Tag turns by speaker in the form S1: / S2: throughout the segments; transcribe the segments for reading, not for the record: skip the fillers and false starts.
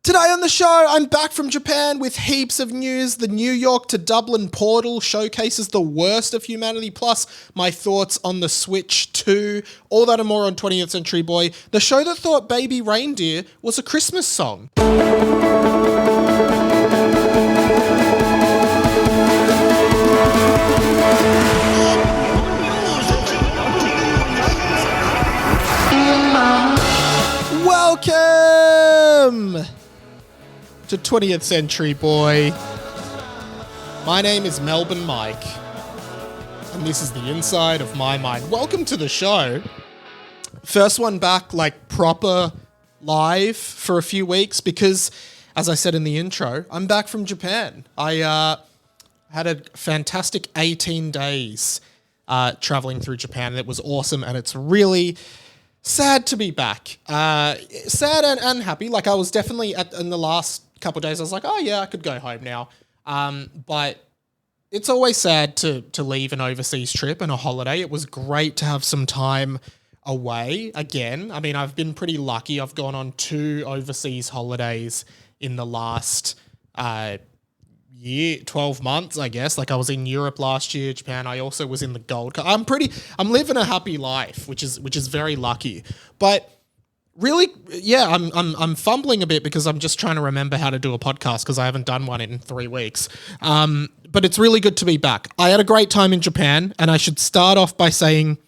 S1: Today on the show, I'm back from Japan with heaps of news. The New York to Dublin portal showcases the worst of humanity, plus my thoughts on the Switch 2. All that and more on 20th Century Boy, the show that thought Baby Reindeer was a Christmas song. Welcome to 20th Century Boy. My name is Melbourne Mike, and this is the inside of my mind. Welcome to the show. First one back, like, proper live for a few weeks because, as I said in the intro, I'm back from Japan. I had a fantastic 18 days traveling through Japan, and it was awesome, and it's really sad to be back. Sad and happy. Like, I was definitely in the last couple of days, I was like, oh yeah, I could go home now. But it's always sad to leave an overseas trip and a holiday. It was great to have some time away again. I mean, I've been pretty lucky. I've gone on 2 overseas holidays in the last 12 months, I guess. Like, I was in Europe last year, Japan. I also was in the Gold Coast. I'm living a happy life, which is very lucky. But really, yeah, I'm fumbling a bit because I'm just trying to remember how to do a podcast because I haven't done one in 3 weeks. But it's really good to be back. I had a great time in Japan, and I should start off by saying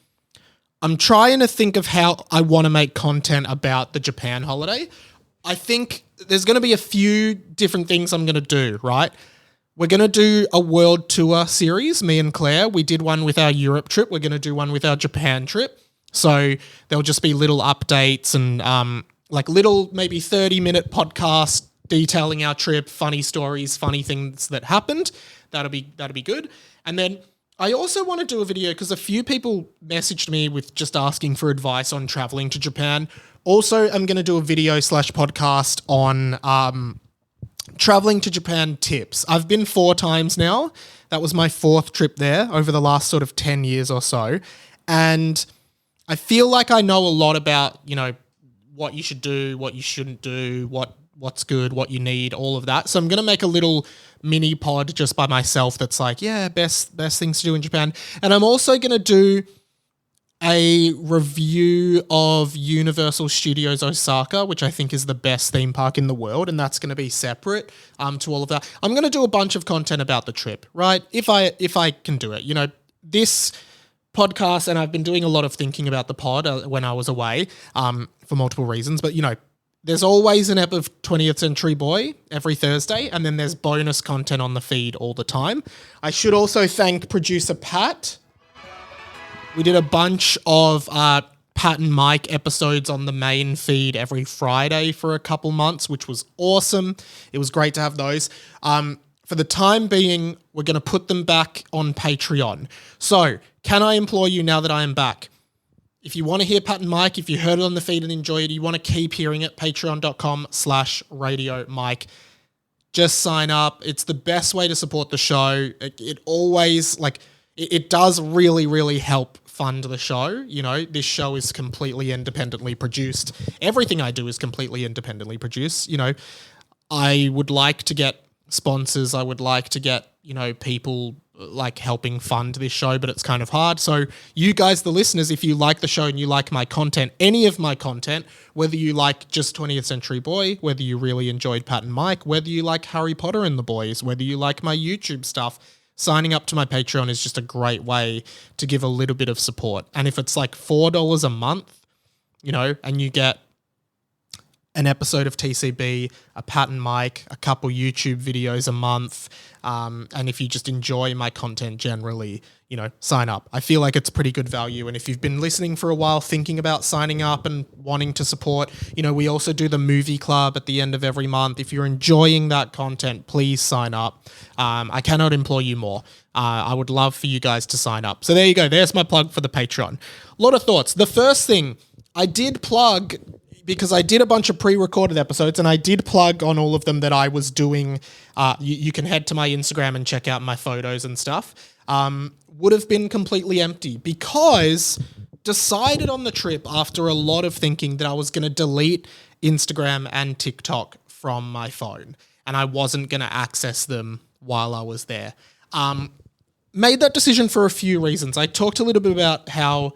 S1: I'm trying to think of how I want to make content about the Japan holiday. I think there's going to be a few different things I'm going to do, right? We're going to do a world tour series, me and Claire. We did one with our Europe trip. We're going to do one with our Japan trip. So there'll just be little updates and like little maybe 30-minute podcasts detailing our trip, funny stories, funny things that happened. That'll be good. And then I also want to do a video because a few people messaged me with just asking for advice on traveling to Japan. Also, I'm going to do a video / podcast on traveling to Japan tips. I've been 4 times now. That was my 4th trip there over the last sort of 10 years or so. And I feel like I know a lot about, you know, what you should do, what you shouldn't do, what's good, what you need, all of that. So I'm going to make a little mini pod just by myself that's like, yeah, best things to do in Japan. And I'm also going to do a review of Universal Studios Osaka, which I think is the best theme park in the world, and that's going to be separate to all of that. I'm going to do a bunch of content about the trip, right? If I can do it. You know, this podcast, and I've been doing a lot of thinking about the pod when I was away for multiple reasons, but, you know, there's always an ep of 20th Century Boy every Thursday, and then there's bonus content on the feed all the time. I should also thank producer Pat. We did a bunch of Pat and Mike episodes on the main feed every Friday for a couple months, which was awesome. It was great to have those. For the time being, we're going to put them back on Patreon. So, can I implore you now that I am back? If you want to hear Pat and Mike, if you heard it on the feed and enjoyed it, you want to keep hearing it, patreon.com/Radio Mike. Just sign up. It's the best way to support the show. It always, like, it does really, really help fund the show. You know, this show is completely independently produced. Everything I do is completely independently produced. You know, I would like to get sponsors. I would like to get, you know, people like helping fund this show, but it's kind of hard. So you guys, the listeners, if you like the show and you like my content, any of my content, whether you like just 20th Century Boy, whether you really enjoyed Pat and Mike, whether you like Harry Potter and the Boys, whether you like my YouTube stuff, signing up to my Patreon is just a great way to give a little bit of support. And if it's like $4 a month, you know, and you get an episode of TCB, a Pat and Mike, a couple YouTube videos a month, and if you just enjoy my content generally, you know, sign up. I feel like it's pretty good value. And if you've been listening for a while, thinking about signing up and wanting to support, you know, we also do the movie club at the end of every month. If you're enjoying that content, please sign up. I cannot implore you more. I would love for you guys to sign up. So there you go. There's my plug for the Patreon. A lot of thoughts. The first thing I did plug, because I did a bunch of pre-recorded episodes and I did plug on all of them that I was doing. You can head to my Instagram and check out my photos and stuff. Would have been completely empty because decided on the trip after a lot of thinking that I was going to delete Instagram and TikTok from my phone, and I wasn't going to access them while I was there. Made that decision for a few reasons. I talked a little bit about how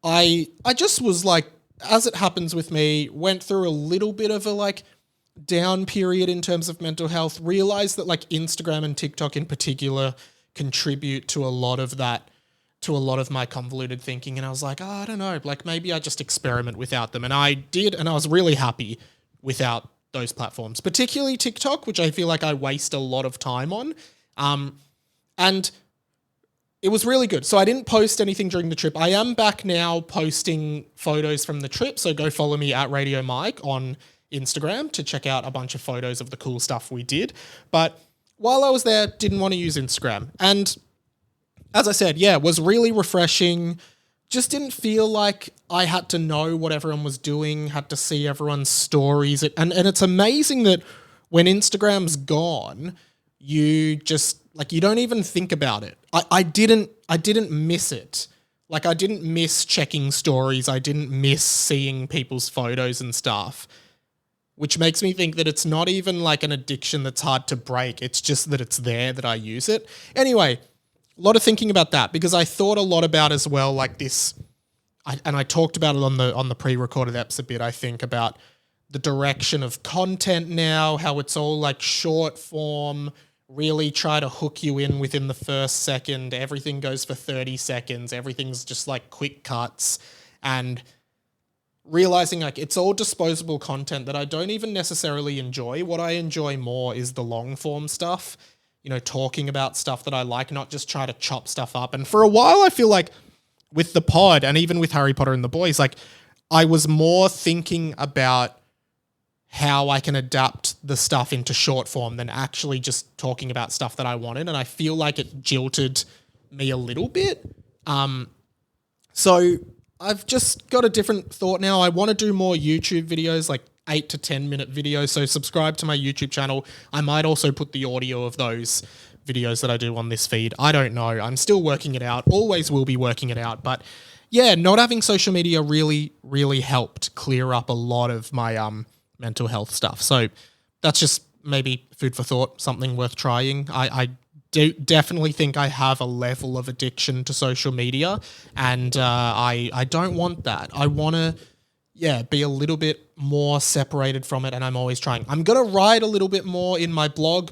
S1: I just was like, as it happens with me, went through a little bit of a like down period in terms of mental health, realized that like Instagram and TikTok in particular contribute to a lot of that, to a lot of my convoluted thinking. And I was like, oh, I don't know, like maybe I just experiment without them. And I did, and I was really happy without those platforms, particularly TikTok, which I feel like I waste a lot of time on. And it was really good. So I didn't post anything during the trip. I am back now posting photos from the trip. So go follow me at Radio Mike on Instagram to check out a bunch of photos of the cool stuff we did. But while I was there, didn't want to use Instagram. And as I said, yeah, it was really refreshing. Just didn't feel like I had to know what everyone was doing, had to see everyone's stories. And it's amazing that when Instagram's gone, you just like, you don't even think about it. I didn't miss it. Like I didn't miss checking stories. I didn't miss seeing people's photos and stuff, which makes me think that it's not even like an addiction that's hard to break. It's just that it's there, that I use it. Anyway, a lot of thinking about that because I thought a lot about as well, like this, and I talked about it on the pre-recorded eps a bit, I think, about the direction of content now, how it's all like short form, really try to hook you in within the first second. Everything goes for 30 seconds. Everything's just like quick cuts, and realizing like it's all disposable content that I don't even necessarily enjoy. What I enjoy more is the long form stuff, you know, talking about stuff that I like, not just try to chop stuff up. And for a while, I feel like with the pod and even with Harry Potter and the Boys, like I was more thinking about how I can adapt the stuff into short form than actually just talking about stuff that I wanted. And I feel like it jilted me a little bit. So I've just got a different thought now. I want to do more YouTube videos, like 8 to 10 minute videos. So subscribe to my YouTube channel. I might also put the audio of those videos that I do on this feed. I don't know. I'm still working it out. Always will be working it out. But yeah, not having social media really, really helped clear up a lot of my mental health stuff. So that's just maybe food for thought, something worth trying. I do definitely think I have a level of addiction to social media, and I don't want that. I want to, be a little bit more separated from it, and I'm always trying. I'm going to write a little bit more in my blog.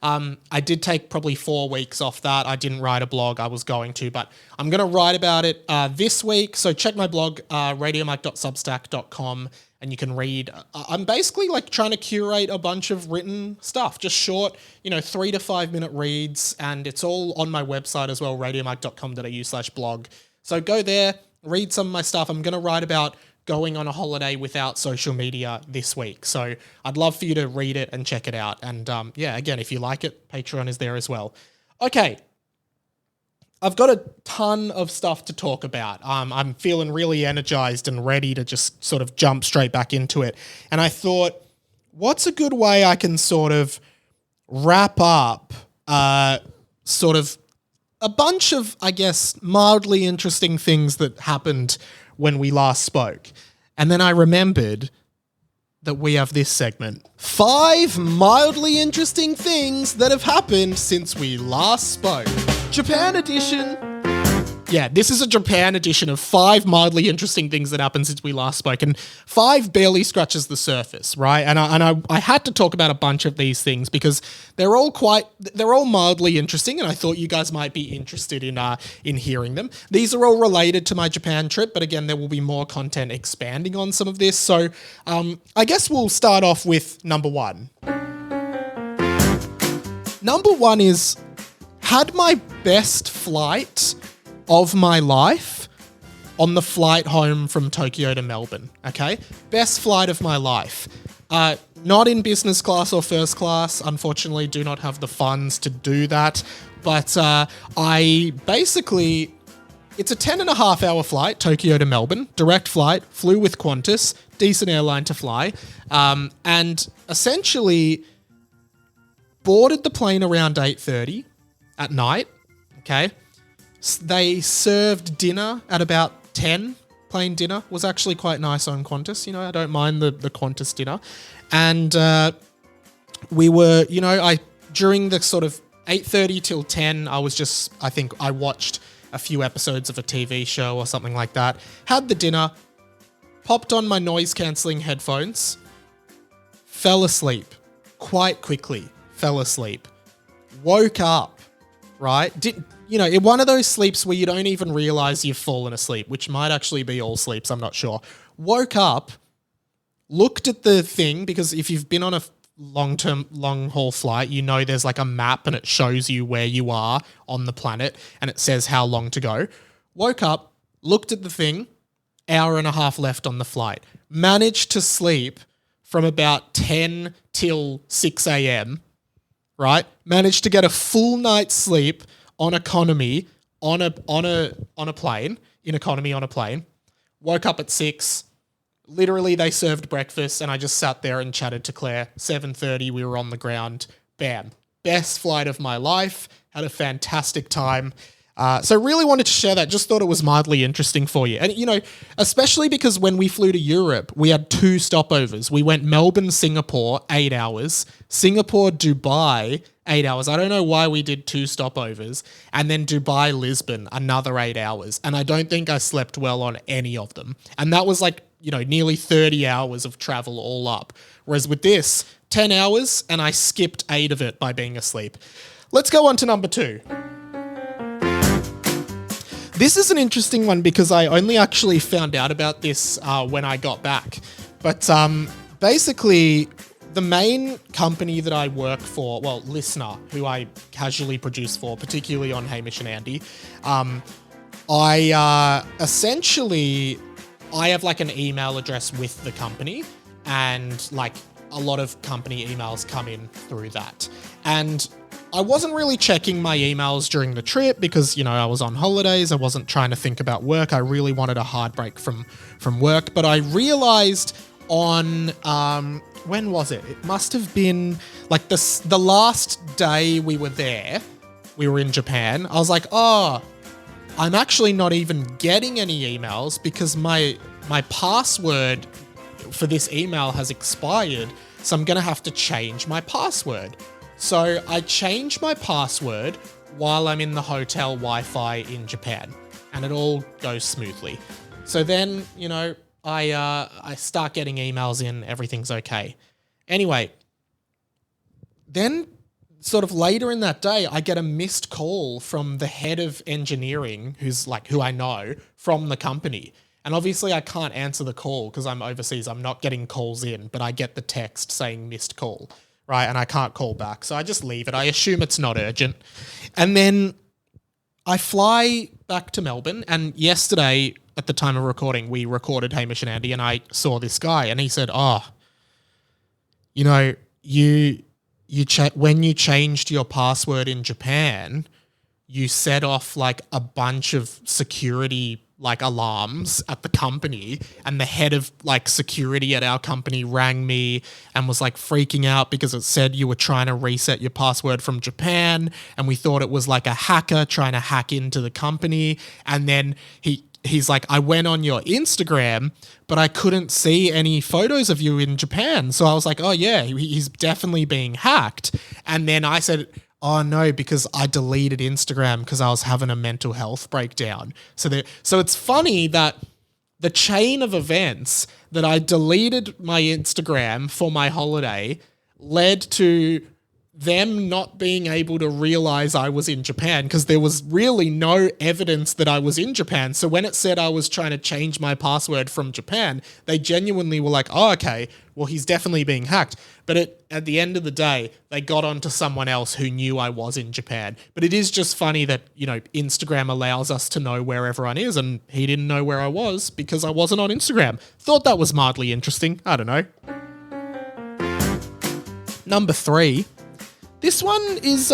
S1: I did take probably 4 weeks off that. I didn't write a blog. I was going to, but I'm going to write about it this week. So check my blog, radiomike.substack.com, and you can read. I'm basically like trying to curate a bunch of written stuff, just short, 3 to 5 minute reads. And it's all on my website as well, radiomike.com.au/blog. So go there, read some of my stuff. I'm going to write about going on a holiday without social media this week. So I'd love for you to read it and check it out. And again, if you like it, Patreon is there as well. Okay. I've got a ton of stuff to talk about. I'm feeling really energized and ready to just sort of jump straight back into it. And I thought, what's a good way I can sort of wrap up sort of a bunch of, I guess, mildly interesting things that happened when we last spoke. And then I remembered that we have this segment. 5 mildly interesting things that have happened since we last spoke. Japan edition. Yeah, this is a Japan edition of 5 mildly interesting things that happened since we last spoke. And 5 barely scratches the surface, right? And I had to talk about a bunch of these things because they're all mildly interesting, and I thought you guys might be interested in hearing them. These are all related to my Japan trip, but again, there will be more content expanding on some of this. So I guess we'll start off with number 1. Number 1 is, had my best flight of my life on the flight home from Tokyo to Melbourne, okay? Best flight of my life. Not in business class or first class. Unfortunately, do not have the funds to do that. But I basically, it's a 10.5 hour flight, Tokyo to Melbourne, direct flight, flew with Qantas, decent airline to fly, and essentially boarded the plane around 8:30 at night, okay? They served dinner at about 10 plain dinner was actually quite nice on Qantas. You know, I don't mind the Qantas dinner. And we were, you know, during the sort of 8:30 till 10, I think I watched a few episodes of a TV show or something like that. Had the dinner, popped on my noise-cancelling headphones, fell asleep quite quickly, woke up, right? One of those sleeps where you don't even realize you've fallen asleep, which might actually be all sleeps, I'm not sure. Woke up, looked at the thing, because if you've been on a long-haul flight, you know there's like a map and it shows you where you are on the planet and it says how long to go. Woke up, looked at the thing, hour and a half left on the flight. Managed to sleep from about 10 till 6 a.m., right? Managed to get a full night's sleep on economy on a plane, in economy on a plane. Woke up at 6. Literally, they served breakfast and I just sat there and chatted to Claire. 7:30, we were on the ground. Bam. Best flight of my life. Had a fantastic time. So really wanted to share that. Just thought it was mildly interesting for you. And, you know, especially because when we flew to Europe, we had 2 stopovers. We went Melbourne, Singapore, 8 hours. Singapore, Dubai, 8 hours. I don't know why we did 2 stopovers. And then Dubai, Lisbon, another 8 hours. And I don't think I slept well on any of them. And that was like, you know, nearly 30 hours of travel all up. Whereas with this, 10 hours and I skipped 8 of it by being asleep. Let's go on to number 2. This is an interesting one because I only actually found out about this when I got back. But basically, the main company that I work for, well, Listener, who I casually produce for, particularly on Hamish and Andy, I have like an email address with the company, and like a lot of company emails come in through that. And I wasn't really checking my emails during the trip because, you know, I was on holidays. I wasn't trying to think about work. I really wanted a hard break from work. But I realized on, when was it? It must have been like the last day we were there. We were in Japan. I was like, oh, I'm actually not even getting any emails because my password for this email has expired. So I'm going to have to change my password. So I changed my password while I'm in the hotel Wi-Fi in Japan, and it all goes smoothly. So then, you know, I start getting emails in, everything's okay. Anyway, then sort of later in that day, I get a missed call from the head of engineering, who I know from the company. And obviously I can't answer the call because I'm overseas. I'm not getting calls in, but I get the text saying missed call, right? And I can't call back. So I just leave it. I assume it's not urgent. And then I fly back to Melbourne. And yesterday, at the time of recording, we recorded Hamish and Andy, and I saw this guy and he said, oh, you know, when you changed your password in Japan, you set off like a bunch of security like alarms at the company, and the head of like security at our company rang me and was like freaking out because it said you were trying to reset your password from Japan, and we thought it was like a hacker trying to hack into the company. And then he's like, I went on your Instagram, but I couldn't see any photos of you in Japan. So I was like, oh yeah, he's definitely being hacked. And then I said, oh no, because I deleted Instagram because I was having a mental health breakdown. So it's funny that the chain of events that I deleted my Instagram for my holiday led to them not being able to realize I was in Japan because there was really no evidence that I was in Japan. So when it said I was trying to change my password from Japan, they genuinely were like, oh, okay, well, he's definitely being hacked. But at the end of the day, they got onto someone else who knew I was in Japan. But it is just funny that, you know, Instagram allows us to know where everyone is, and he didn't know where I was because I wasn't on Instagram. Thought that was mildly interesting. I don't know. Number 3. This one is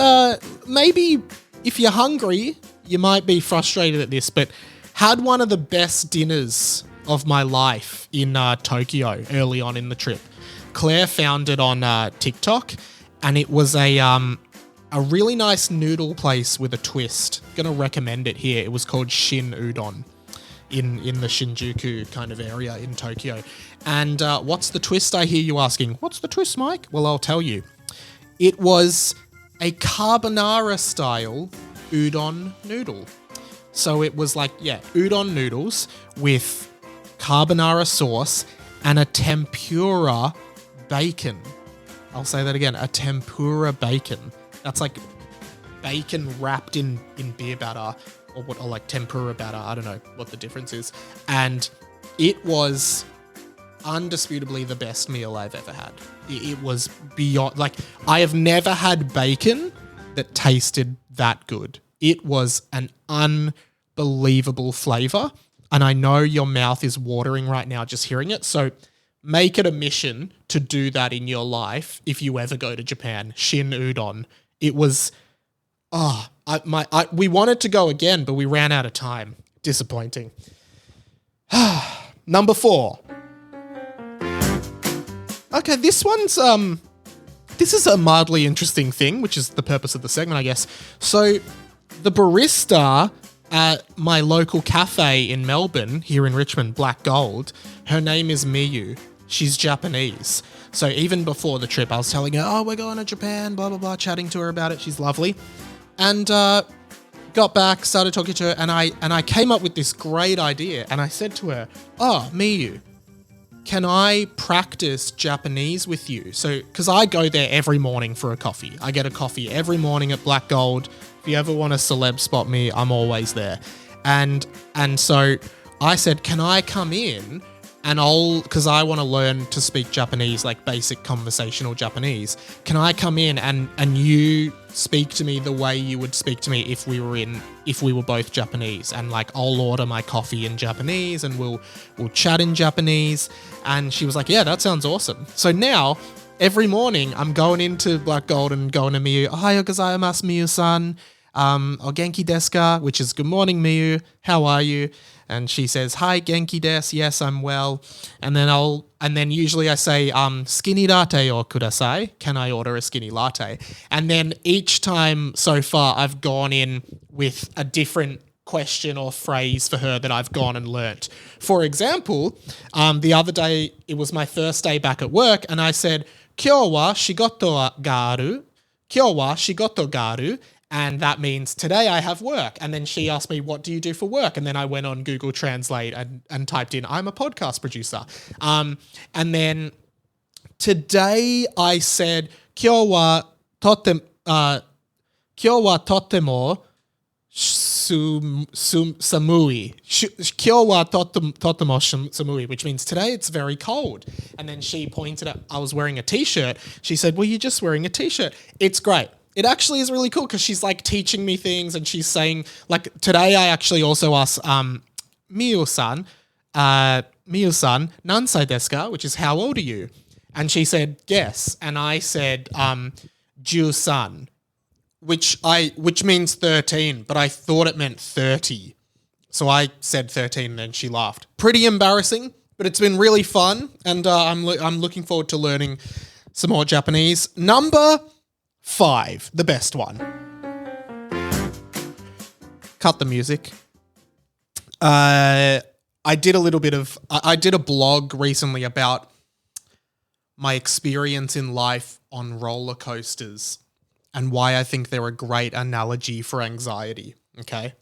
S1: maybe if you're hungry, you might be frustrated at this, but had one of the best dinners of my life in Tokyo early on in the trip. Claire found it on TikTok, and it was a really nice noodle place with a twist. Gonna recommend it here. It was called Shin Udon. in the Shinjuku kind of area in Tokyo. And what's the twist, I hear you asking? What's the twist, Mike? Well, I'll tell you. It was a carbonara-style udon noodle. So it was like, udon noodles with carbonara sauce and a tempura bacon. I'll say that again, a tempura bacon. That's like bacon wrapped in beer batter or like tempura batter. I don't know what the difference is. And it was undisputably the best meal I've ever had. It was beyond, like, I have never had bacon that tasted that good. It was an unbelievable flavor. And I know your mouth is watering right now just hearing it. So make it a mission to do that in your life if you ever go to Japan. Shin udon. It was, we wanted to go again, but we ran out of time. Disappointing. Number 4. Okay, this is a mildly interesting thing, which is the purpose of the segment, I guess. So the barista at my local cafe in Melbourne, here in Richmond, Black Gold, her name is Miyu. She's Japanese. So even before the trip, I was telling her, oh, we're going to Japan, blah, blah, blah, chatting to her about it. She's lovely. And got back, started talking to her, and I came up with this great idea. And I said to her, oh, Miyu, can I practice Japanese with you? So, because I go there every morning for a coffee. I get a coffee every morning at Black Gold. If you ever want to celeb spot me, I'm always there. And so I said, can I come in and because I want to learn to speak Japanese, like basic conversational Japanese. Can I come in and you speak to me the way you would speak to me if we were both Japanese? And like, I'll order my coffee in Japanese and we'll chat in Japanese. And she was like, yeah, that sounds awesome. So now every morning I'm going into Black Gold and going to Miyu, Ohayo gozaimasu, Miyu-san. O genki desu ka? Which is good morning, Miyu. How are you? And she says, hi, genki desu. Yes, I'm well. And then usually I say, skinny latte or kudasai. Can I order a skinny latte? And then each time so far I've gone in with a different question or phrase for her that I've gone and learnt. For example, the other day, it was my first day back at work and I said, Kyou wa shigoto ga aru. Kyou wa shigoto ga aru. And that means today I have work. And then she asked me, what do you do for work? And then I went on Google Translate and typed in, I'm a podcast producer. And then today I said, Kyou wa totemo samui. Kyou wa totemo samui, which means today it's very cold. And then she pointed at, I was wearing a t-shirt. She said, well, you're just wearing a t-shirt. It's great. It actually is really cool because she's like teaching me things and she's saying, like today I actually also asked Miyu-san, nansai desu ka? Which is how old are you? And she said, yes. And I said, Ju-san, which means 13, but I thought it meant 30. So I said 13 and then she laughed. Pretty embarrassing, but it's been really fun. And I'm looking forward to learning some more Japanese. Number 5, the best one. Cut the music. I did a blog recently about my experience in life on roller coasters and why I think they're a great analogy for anxiety. Okay.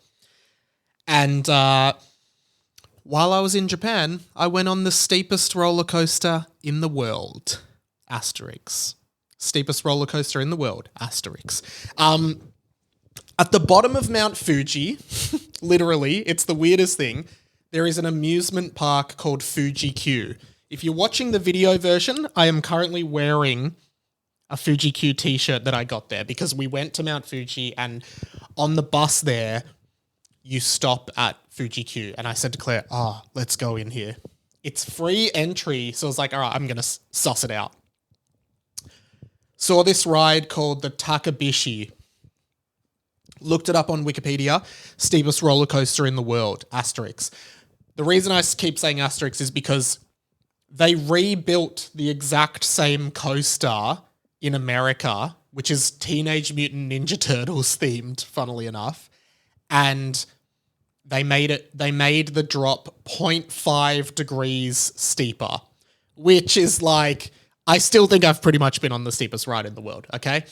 S1: And while I was in Japan, I went on the steepest roller coaster in the world. Asterix. Steepest roller coaster in the world, asterisk. At the bottom of Mount Fuji, literally, it's the weirdest thing, there is an amusement park called Fuji Q. If you're watching the video version, I am currently wearing a Fuji Q t-shirt that I got there because we went to Mount Fuji and on the bus there, you stop at Fuji Q. And I said to Claire, let's go in here. It's free entry. So I was like, all right, I'm going to suss it out. Saw this ride called the Takabishi. Looked it up on Wikipedia. Steepest roller coaster in the world. Asterix. The reason I keep saying Asterix is because they rebuilt the exact same coaster in America, which is Teenage Mutant Ninja Turtles themed, funnily enough. And they made the drop 0.5 degrees steeper, which is like, I still think I've pretty much been on the steepest ride in the world, okay?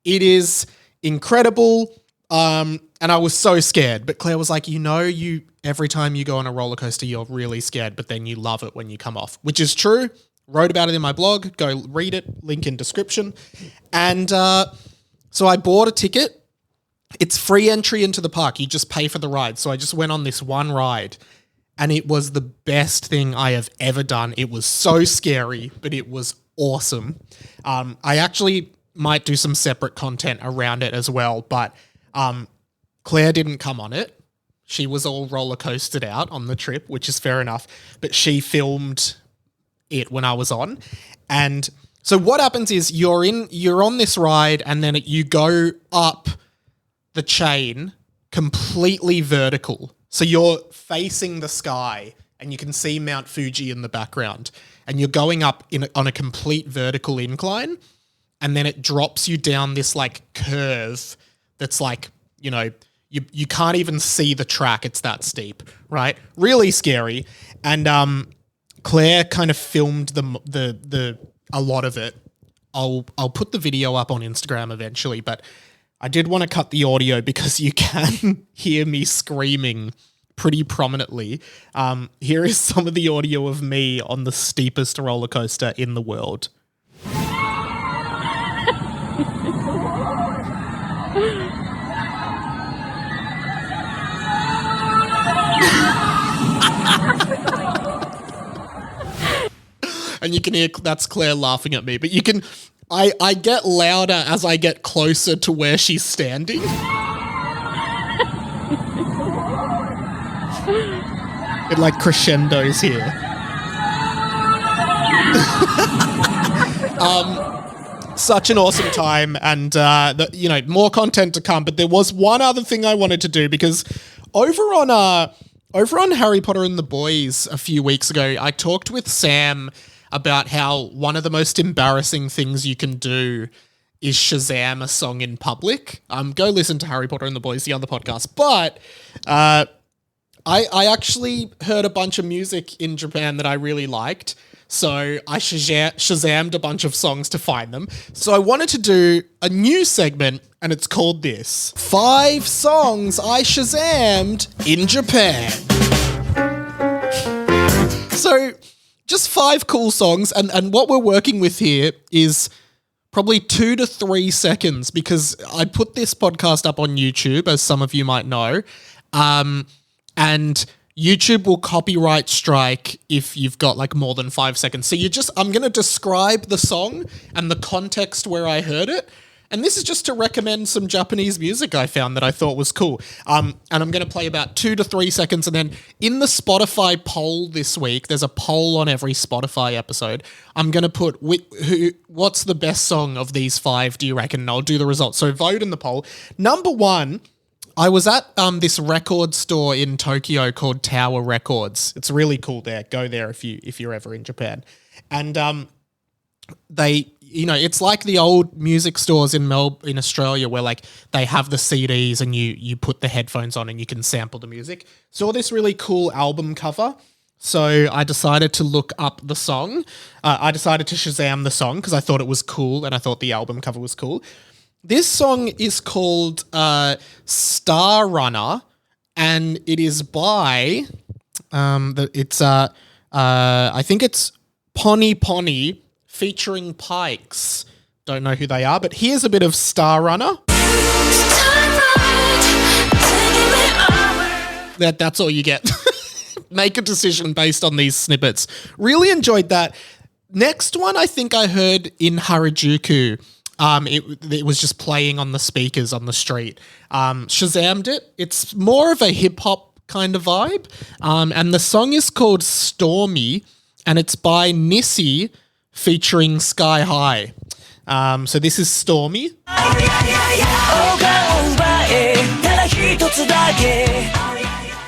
S1: It is incredible, and I was so scared, but Claire was like, every time you go on a roller coaster, you're really scared, but then you love it when you come off, which is true. Wrote about it in my blog. Go read it, link in description. And so I bought a ticket. It's free entry into the park. You just pay for the ride. So I just went on this one ride, and it was the best thing I have ever done. It was so scary, but it was awesome. I actually might do some separate content around it as well, but Claire didn't come on it. She was all roller coasted out on the trip, which is fair enough, but she filmed it when I was on. And so what happens is you're on this ride, and then you go up the chain completely vertical. So you're facing the sky and you can see Mount Fuji in the background, and you're going up on a complete vertical incline, and then it drops you down this like curve that's like, you can't even see the track. It's that steep, right? Really scary. And Claire kind of filmed a lot of it. I'll put the video up on Instagram eventually, but I did want to cut the audio because you can hear me screaming pretty prominently. Here is some of the audio of me on the steepest roller coaster in the world. And you can hear that's Claire laughing at me, but you can... I get louder as I get closer to where she's standing. It like crescendos here. Such an awesome time, and more content to come. But there was one other thing I wanted to do, because over on Harry Potter and the Boys a few weeks ago, I talked with Sam about how one of the most embarrassing things you can do is Shazam a song in public. Go listen to Harry Potter and the Boys, the other podcast. But I actually heard a bunch of music in Japan that I really liked. So I Shazammed a bunch of songs to find them. So I wanted to do a new segment, and it's called this: 5 songs I Shazammed in Japan. So just 5 cool songs, and what we're working with here is probably 2 to 3 seconds, because I put this podcast up on YouTube, as some of you might know, and YouTube will copyright strike if you've got like more than 5 seconds. So I'm going to describe the song and the context where I heard it. And this is just to recommend some Japanese music I found that I thought was cool. And I'm going to play about 2 to 3 seconds. And then in the Spotify poll this week, there's a poll on every Spotify episode. I'm going to put what's the best song of these 5, do you reckon? And I'll do the results. So vote in the poll. Number 1, I was at this record store in Tokyo called Tower Records. It's really cool there. Go there if you're ever in Japan. And they, it's like the old music stores in Australia, where like they have the CDs and you put the headphones on and you can sample the music. Saw this really cool album cover. So I decided to look up the song. I decided to Shazam the song because I thought it was cool and I thought the album cover was cool. This song is called Star Runner, and it is by I think it's Pony Pony featuring Pikes. Don't know who they are, but here's a bit of Star Runner. That's all you get. Make a decision based on these snippets. Really enjoyed that. Next one I think I heard in Harajuku. It was just playing on the speakers on the street. Shazammed it. It's more of a hip-hop kind of vibe. And the song is called Stormy, and it's by Nissi featuring Sky High. So this is Stormy.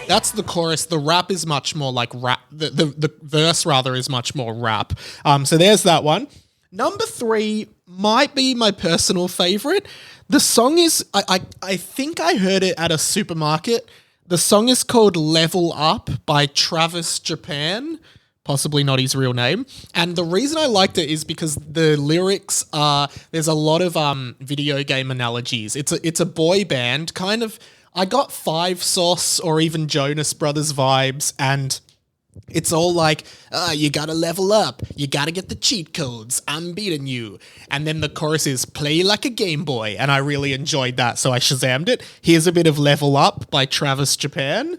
S1: That's the chorus. The rap is much more like rap. The verse, rather, is much more rap. So there's that one. Number 3 might be my personal favorite. The song is, I think I heard it at a supermarket The song is called Level Up by Travis Japan, possibly not his real name. And the reason I liked it is because the lyrics are, there's a lot of video game analogies. It's a boy band, kind of, I got Five Sauce or even Jonas Brothers vibes, and it's all like, you gotta level up, you gotta get the cheat codes, I'm beating you. And then the chorus is, play like a Game Boy, and I really enjoyed that, so I Shazammed it. Here's a bit of Level Up by Travis Japan.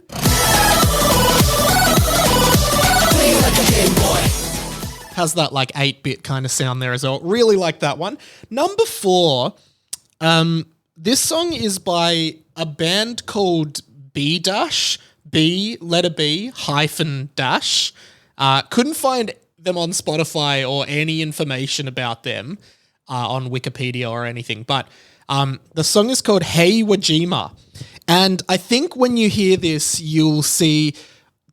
S1: Has that like 8-bit kind of sound there as well. Really like that one. Number 4, this song is by a band called B Dash, B, letter B, hyphen dash. Couldn't find them on Spotify or any information about them on Wikipedia or anything. But the song is called Hey Wajima. And I think when you hear this, you'll see,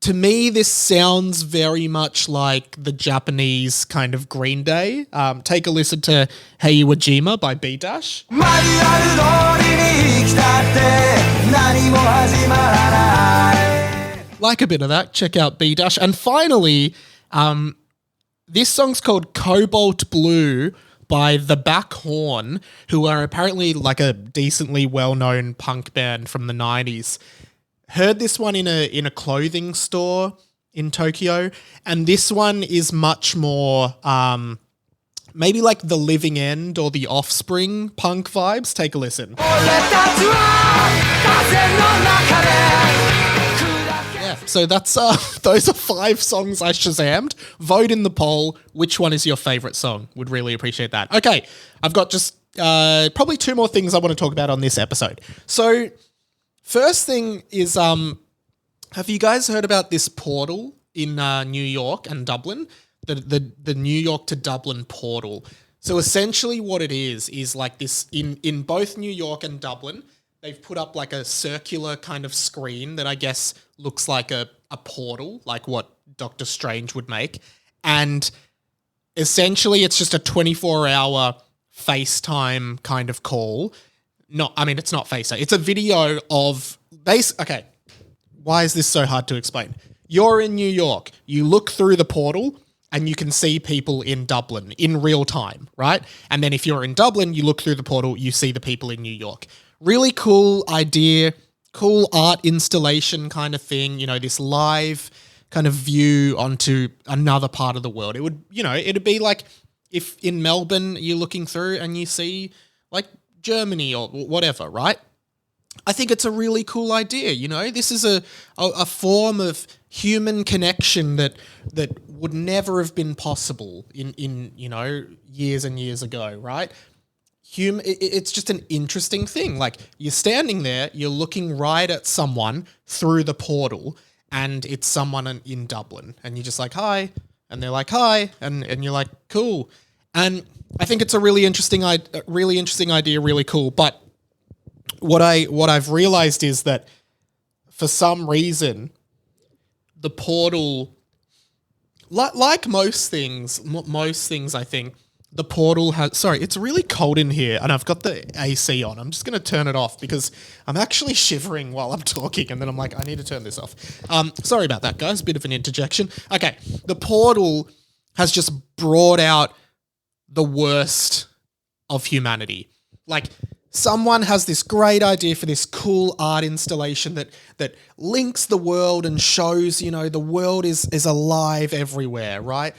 S1: to me, this sounds very much like the Japanese kind of Green Day. Take a listen to Hey Wajima by B Dash. Like a bit of that, check out B Dash. And finally, this song's called Cobalt Blue by The Back Horn, who are apparently like a decently well-known punk band from the 90s. Heard this one in a clothing store in Tokyo, and this one is much more maybe like The Living End or The Offspring punk vibes. Take a listen. Yeah, so that's those are 5 songs I Shazammed. Vote in the poll. Which one is your favorite song? Would really appreciate that. Okay, I've got just probably 2 more things I want to talk about on this episode. So first thing is, have you guys heard about this portal in New York and Dublin? The New York to Dublin portal. So essentially what it is like this, in both New York and Dublin, they've put up like a circular kind of screen that I guess looks like a portal, like what Doctor Strange would make. And essentially it's just a 24-hour FaceTime kind of call. It's not FaceTime. It's a video of okay. Why is this so hard to explain? You're in New York. You look through the portal and you can see people in Dublin in real time, right? And then if you're in Dublin, you look through the portal, you see the people in New York. Really cool idea, cool art installation kind of thing, this live kind of view onto another part of the world. It would, it'd be like if in Melbourne you're looking through and you see like Germany or whatever, right? I think it's a really cool idea, This is a form of human connection that would never have been possible in years and years ago, right? It's just an interesting thing. Like, you're standing there, you're looking right at someone through the portal, and it's someone in Dublin, and you're just like, hi, and they're like, hi, and you're like, cool. And I think it's a really interesting idea, really cool. But what I've realized is that for some reason, the portal, like most things, I think, the portal has... Sorry, it's really cold in here, and I've got the AC on. I'm just going to turn it off because I'm actually shivering while I'm talking, and then I'm like, I need to turn this off. Sorry about that, guys. Bit of an interjection. Okay, the portal has just brought out the worst of humanity. Like, someone has this great idea for this cool art installation that links the world and shows, the world is alive everywhere, right?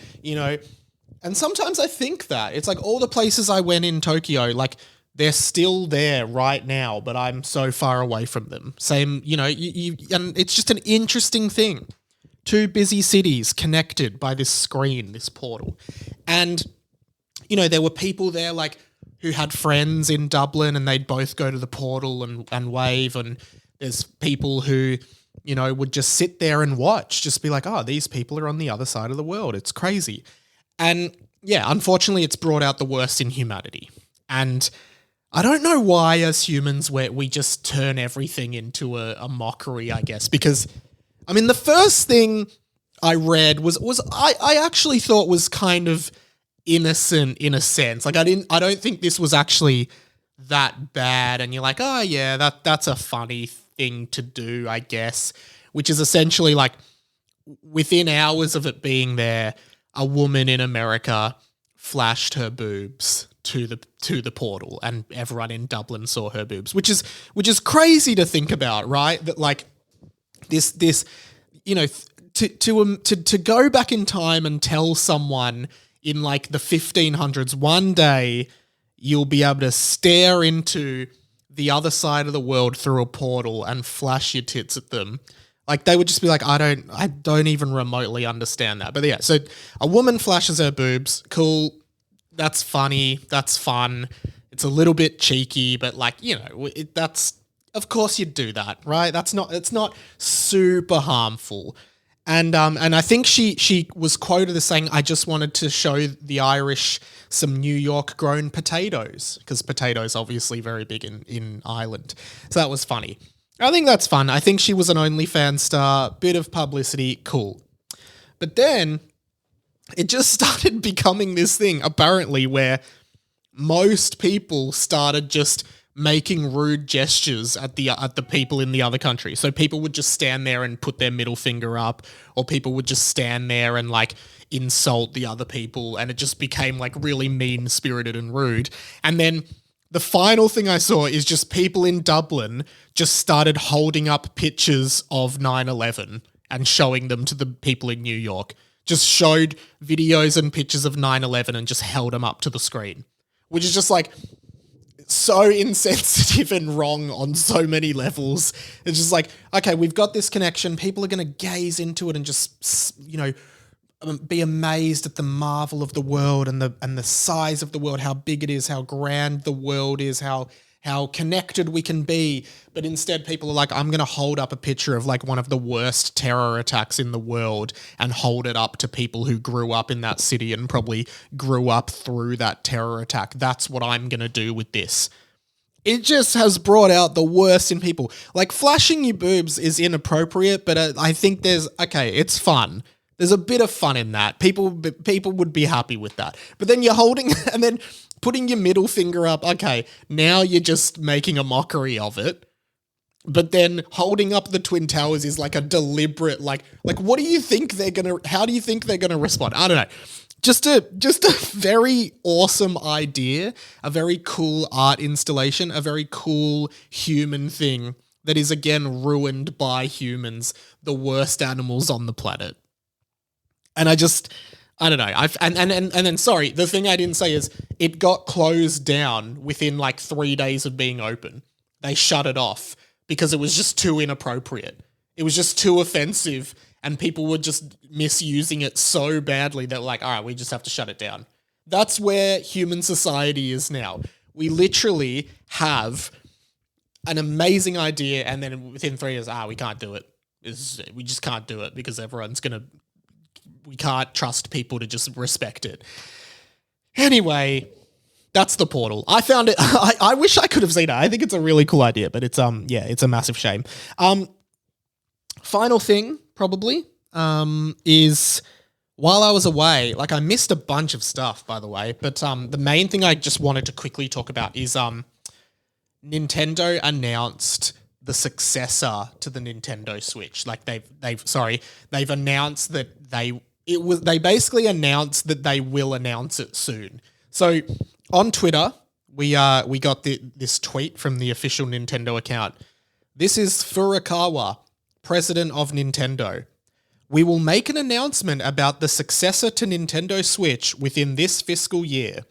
S1: And sometimes I think that it's like all the places I went in Tokyo, like they're still there right now, but I'm so far away from them. Same, and it's just an interesting thing. 2 busy cities connected by this screen, this portal. And, there were people there like who had friends in Dublin and they'd both go to the portal and wave. And there's people who, would just sit there and watch, just be like, oh, these people are on the other side of the world. It's crazy. And yeah, unfortunately, it's brought out the worst in humanity. And I don't know why as humans we just turn everything into a mockery, I guess, because, the first thing I read was I actually thought was kind of innocent in a sense. Like I don't think this was actually that bad, and you're like, oh yeah, that's a funny thing to do, I guess, which is essentially like within hours of it being there, a woman in America flashed her boobs to the portal, and everyone in Dublin saw her boobs, which is crazy to think about, right? That like this you know to go back in time and tell someone in like the 1500s one day you'll be able to stare into the other side of the world through a portal and flash your tits at them. Like they would just be like, I don't even remotely understand that. But yeah, so a woman flashes her boobs. Cool. That's funny. That's fun. It's a little bit cheeky, but like, that's, of course you'd do that, right? It's not super harmful. And I think she was quoted as saying, I just wanted to show the Irish some New York grown potatoes, because potatoes obviously very big in Ireland. So that was funny. I think that's fun. I think she was an OnlyFans star, bit of publicity, cool. But then it just started becoming this thing, apparently, where most people started just making rude gestures at the people in the other country. So people would just stand there and put their middle finger up, or people would just stand there and like insult the other people, and it just became like really mean-spirited and rude. And then the final thing I saw is just people in Dublin just started holding up pictures of 9/11 and showing them to the people in New York. Just showed videos and pictures of 9/11 and just held them up to the screen, which is just like so insensitive and wrong on so many levels. It's just like, okay, we've got this connection. People are going to gaze into it and just, be amazed at the marvel of the world and the size of the world, how big it is, how grand the world is, how connected we can be. But instead people are like, I'm going to hold up a picture of like one of the worst terror attacks in the world and hold it up to people who grew up in that city and probably grew up through that terror attack. That's what I'm going to do with this. It just has brought out the worst in people. Like flashing your boobs is inappropriate, but I think it's fun. There's a bit of fun in that. People would be happy with that. But then you're holding and then putting your middle finger up. Okay, now you're just making a mockery of it. But then holding up the Twin Towers is like a deliberate, like what do you think how do you think they're gonna respond? I don't know. Just a very awesome idea, a very cool art installation, a very cool human thing that is again ruined by humans, the worst animals on the planet. And I don't know. And then sorry, the thing I didn't say is it got closed down within like 3 days of being open. They shut it off because it was just too inappropriate. It was just too offensive, and people were just misusing it so badly that like, all right, we just have to shut it down. That's where human society is now. We literally have an amazing idea, and then within 3 years, we can't do it. We just can't do it because we can't trust people to just respect it. Anyway, that's the portal. I found it. I wish I could have seen it. I think it's a really cool idea, but it's it's a massive shame. Final thing probably is while I was away, like I missed a bunch of stuff, by the way, but the main thing I just wanted to quickly talk about is Nintendo announced the successor to the Nintendo Switch. Like they've announced that they basically announced that they will announce it soon. So on Twitter, we got this tweet from the official Nintendo account. This is Furukawa, president of Nintendo. We will make an announcement about the successor to Nintendo Switch within this fiscal year.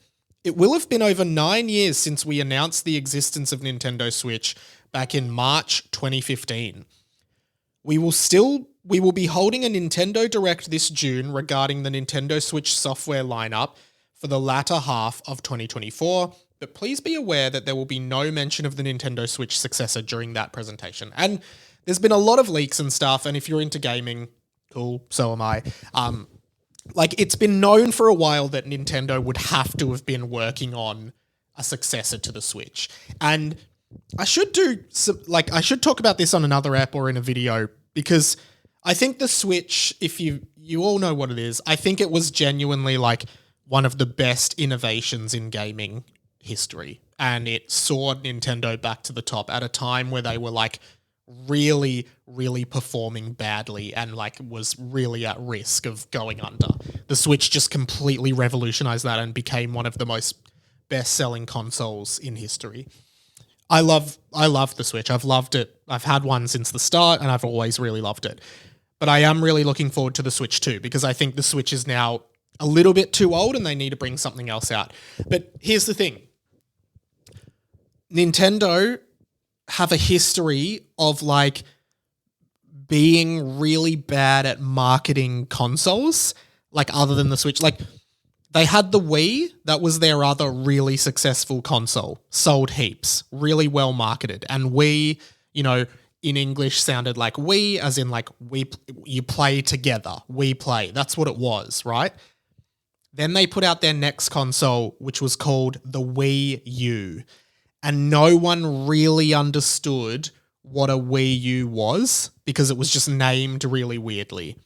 S1: It will have been over 9 years since we announced the existence of Nintendo Switch back in March 2015. We will be holding a Nintendo Direct this June regarding the Nintendo Switch software lineup for the latter half of 2024, but please be aware that there will be no mention of the Nintendo Switch successor during that presentation. And there's been a lot of leaks and stuff, and if you're into gaming, cool, so am I. It's been known for a while that Nintendo would have to have been working on a successor to the Switch. And I should talk about this on another app or in a video, because I think the Switch, if you all know what it is, I think it was genuinely like one of the best innovations in gaming history, and it soared Nintendo back to the top at a time where they were like really, really performing badly and like was really at risk of going under. The Switch just completely revolutionized that and became one of the most best-selling consoles in history. I love the Switch. I've loved it. I've had one since the start and I've always really loved it. But I am really looking forward to the Switch 2 because I think the Switch is now a little bit too old and they need to bring something else out. But here's the thing. Nintendo have a history of like being really bad at marketing consoles, like other than the Switch. Like they had the Wii, that was their other really successful console, sold heaps, really well marketed. And Wii, in English sounded like we, as in like you play together, we play. That's what it was, right? Then they put out their next console, which was called the Wii U. And no one really understood what a Wii U was because it was just named really weirdly.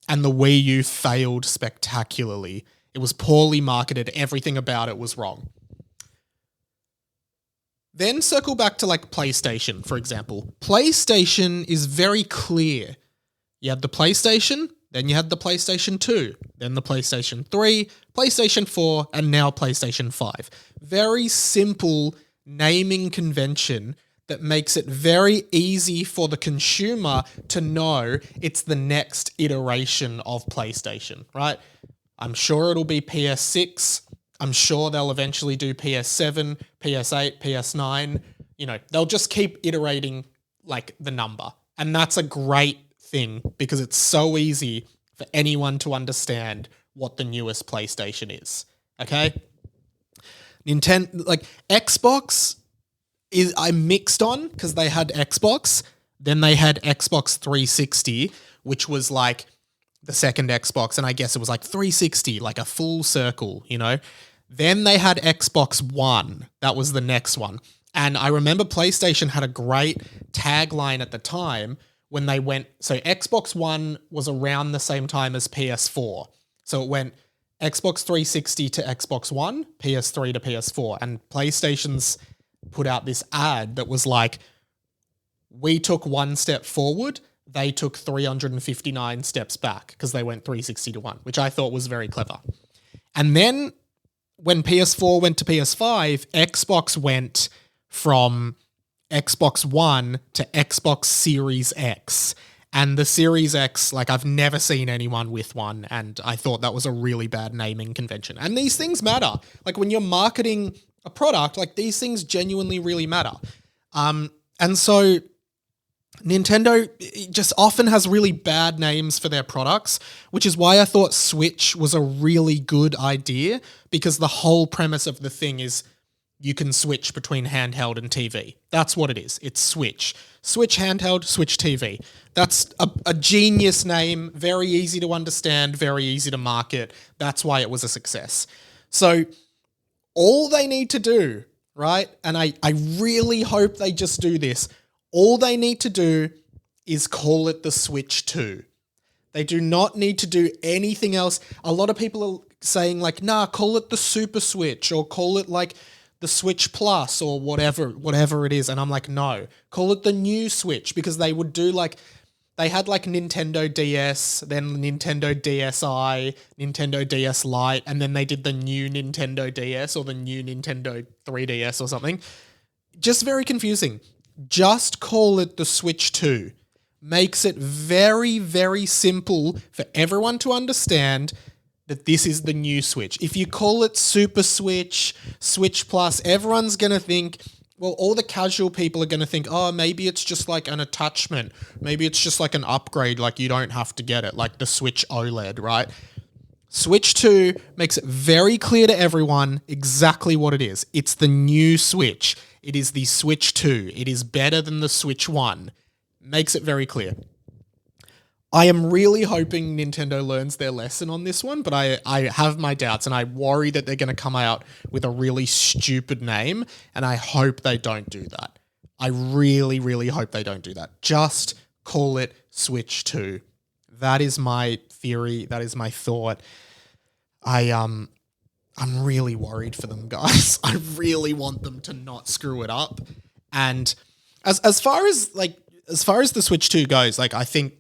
S1: And the Wii U failed spectacularly. It was poorly marketed. Everything about it was wrong. Then circle back to like PlayStation, for example. PlayStation is very clear. You had the PlayStation, then you had the PlayStation 2, then the PlayStation 3, PlayStation 4, and now PlayStation 5. Very simple naming convention that makes it very easy for the consumer to know it's the next iteration of PlayStation, right? I'm sure it'll be PS6. I'm sure they'll eventually do PS7, PS8, PS9. They'll just keep iterating like the number. And that's a great thing because it's so easy for anyone to understand what the newest PlayStation is. Okay? Xbox I'm mixed on because they had Xbox, then they had Xbox 360, which was like the second Xbox, and I guess it was like 360, like a full circle, Then they had Xbox One. That was the next one. And I remember PlayStation had a great tagline at the time when they went, so Xbox One was around the same time as PS4. So it went Xbox 360 to Xbox One, PS3 to PS4, and PlayStation's put out this ad that was like, we took one step forward, they took 359 steps back because they went 360 to 1, which I thought was very clever. And then when PS4 went to PS5, Xbox went from Xbox One to Xbox Series X. And the Series X, like I've never seen anyone with one, and I thought that was a really bad naming convention. And these things matter. Like when you're marketing a product, like these things genuinely really matter. And so Nintendo just often has really bad names for their products, which is why I thought Switch was a really good idea, because the whole premise of the thing is you can switch between handheld and TV. That's what it is. It's Switch. Switch handheld, Switch TV. That's a genius name, very easy to understand, very easy to market. That's why it was a success. So all they need to do, right, and I really hope they just do this, all they need to do is call it the Switch 2. They do not need to do anything else. A lot of people are saying like, nah, call it the Super Switch or call it like the Switch Plus or whatever it is. And I'm like, no, call it the new Switch, because they would do like, they had like Nintendo DS, then Nintendo DSi, Nintendo DS Lite, and then they did the new Nintendo DS or the new Nintendo 3DS or something. Just very confusing. Just call it the Switch 2. Makes it very, very simple for everyone to understand that this is the new Switch. If you call it Super Switch, Switch Plus, everyone's going to think, well, all the casual people are going to think, oh, maybe it's just like an attachment. Maybe it's just like an upgrade, like you don't have to get it, like the Switch OLED, right? Switch 2 makes it very clear to everyone exactly what it is. It's the new Switch. It is the Switch 2. It is better than the Switch 1. Makes it very clear. I am really hoping Nintendo learns their lesson on this one, but I have my doubts, and I worry that they're going to come out with a really stupid name, and I hope they don't do that. I really, really hope they don't do that. Just call it Switch 2. That is my theory. That is my thought. I I'm really worried for them, guys. I really want them to not screw it up. And as far as the Switch 2 goes, like I think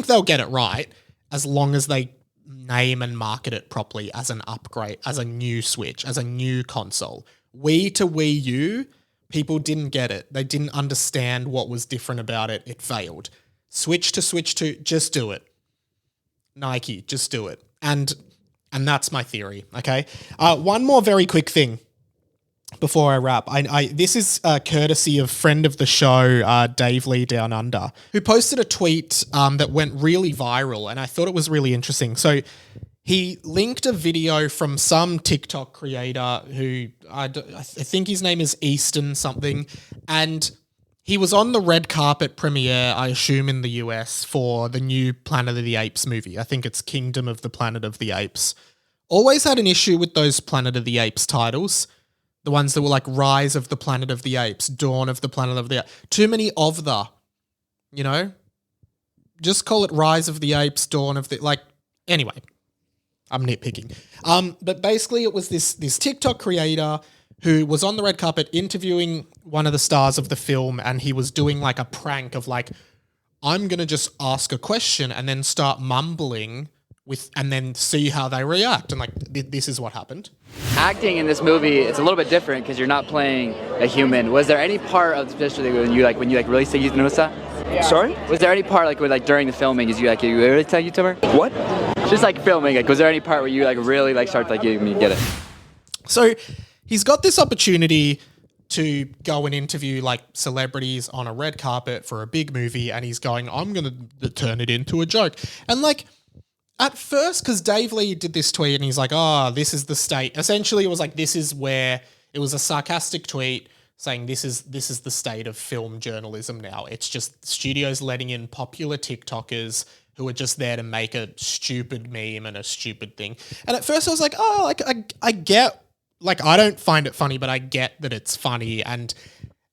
S1: they'll get it right as long as they name and market it properly as an upgrade, as a new Switch, as a new console. Wii to Wii U, people didn't get it. They didn't understand what was different about it. It failed. Switch to Switch 2, just do it. Nike, just do it. And that's my theory, okay? One more very quick thing before I wrap. This is courtesy of friend of the show, Dave Lee Down Under, who posted a tweet that went really viral, and I thought it was really interesting. So he linked a video from some TikTok creator who I think his name is Easton something, and he was on the red carpet premiere, I assume in the US, for the new Planet of the Apes movie. I think it's Kingdom of the Planet of the Apes. Always had an issue with those Planet of the Apes titles. The ones that were like Rise of the Planet of the Apes, Dawn of the Planet of the Apes. Too many of the, you know? Just call it Rise of the Apes, Dawn of the... Like, anyway, I'm nitpicking. But basically it was this TikTok creator who was on the red carpet interviewing one of the stars of the film, and he was doing like a prank of like, I'm going to just ask a question and then start mumbling and then see how they react. And like, this is what happened.
S2: Acting in this movie, it's a little bit different because you're not playing a human. Was there any part of, especially when you really say you notice that?
S3: Yeah. Sorry?
S2: Was there any part like where like during the filming, you really tell YouTuber?
S3: What?
S2: Just like filming, like was there any part where you like really like start like you get it?
S1: So he's got this opportunity to go and interview like celebrities on a red carpet for a big movie, and he's going, I'm going to turn it into a joke. And like, at first, because Dave Lee did this tweet and he's like, oh, this is the state. Essentially, it was like, this is where, it was a sarcastic tweet saying this is the state of film journalism now. It's just studios letting in popular TikTokers who are just there to make a stupid meme and a stupid thing. And at first I was like, oh, like I get, like I don't find it funny, but I get that it's funny. And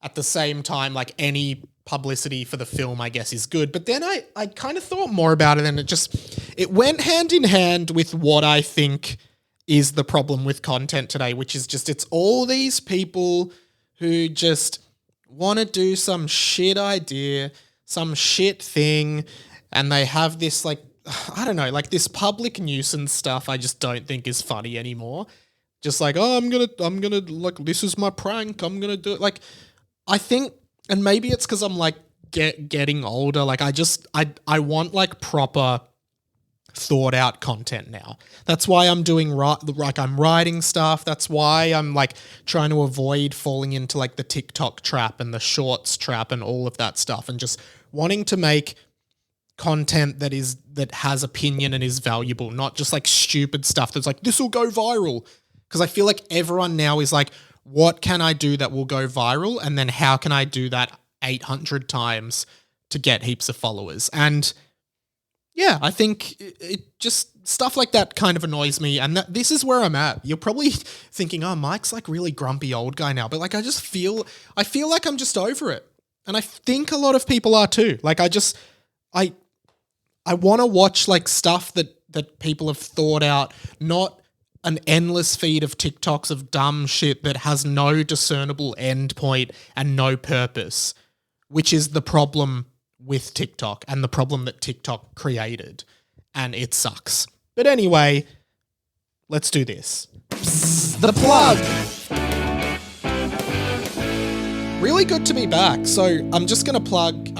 S1: at the same time, like any publicity for the film, I guess, is good. But then I kind of thought more about it, and it went hand in hand with what I think is the problem with content today, which is just, it's all these people who just want to do some shit idea, some shit thing, and they have this like, I don't know, like this public nuisance stuff I just don't think is funny anymore. Just like, oh, I'm gonna like, this is my prank, I'm gonna do it. Like, I think, and maybe it's because I'm like getting older, like I want like proper thought out content now. That's why I'm doing like I'm writing stuff. That's why I'm like trying to avoid falling into like the TikTok trap and the shorts trap and all of that stuff, and just wanting to make content that has opinion and is valuable, not just like stupid stuff that's like, this will go viral. Because I feel like everyone now is like, what can I do that will go viral? And then how can I do that 800 times to get heaps of followers? And yeah, I think it just, stuff like that kind of annoys me. And this is where I'm at. You're probably thinking, oh, Mike's like really grumpy old guy now. But like, I feel like I'm just over it. And I think a lot of people are too. Like I want to watch like stuff that people have thought out, not an endless feed of TikToks of dumb shit that has no discernible end point and no purpose, which is the problem with TikTok and the problem that TikTok created, and it sucks. But anyway, let's do this. Psst, the plug. Really good to be back. So I'm just going to plug,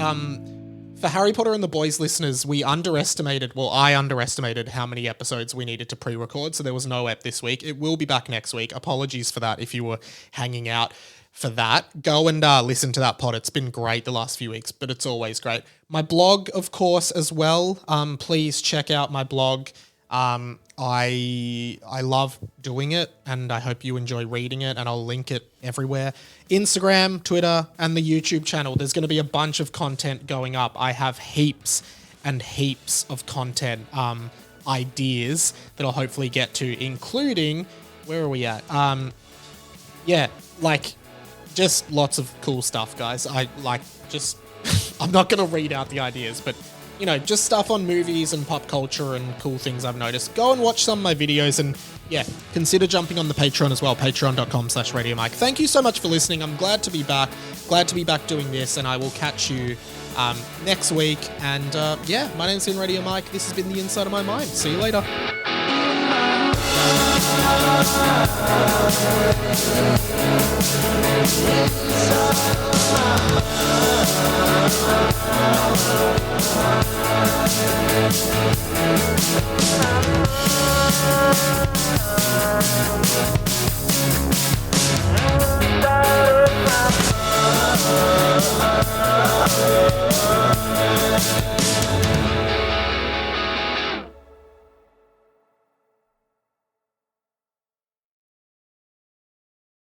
S1: for Harry Potter and the Boys listeners, I underestimated how many episodes we needed to pre-record, so there was no ep this week. It will be back next week. Apologies for that if you were hanging out for that. Go and listen to that pod. It's been great the last few weeks, but it's always great. My blog, of course, as well. Please check out my blog. I love doing it, and I hope you enjoy reading it, and I'll link it everywhere. Instagram, Twitter, and the YouTube channel. There's going to be a bunch of content going up. I have heaps and heaps of content ideas that I'll hopefully get to, including, where are we at? Yeah, like, just lots of cool stuff, guys. I'm not going to read out the ideas, but just stuff on movies and pop culture and cool things I've noticed, go and watch some of my videos, and yeah, consider jumping on the Patreon as well, patreon.com/Radio Mike. Thank you so much for listening. I'm glad to be back doing this, and I will catch you next week. And yeah, my name's been Radio Mike. This has been The Inside of My Mind. See you later.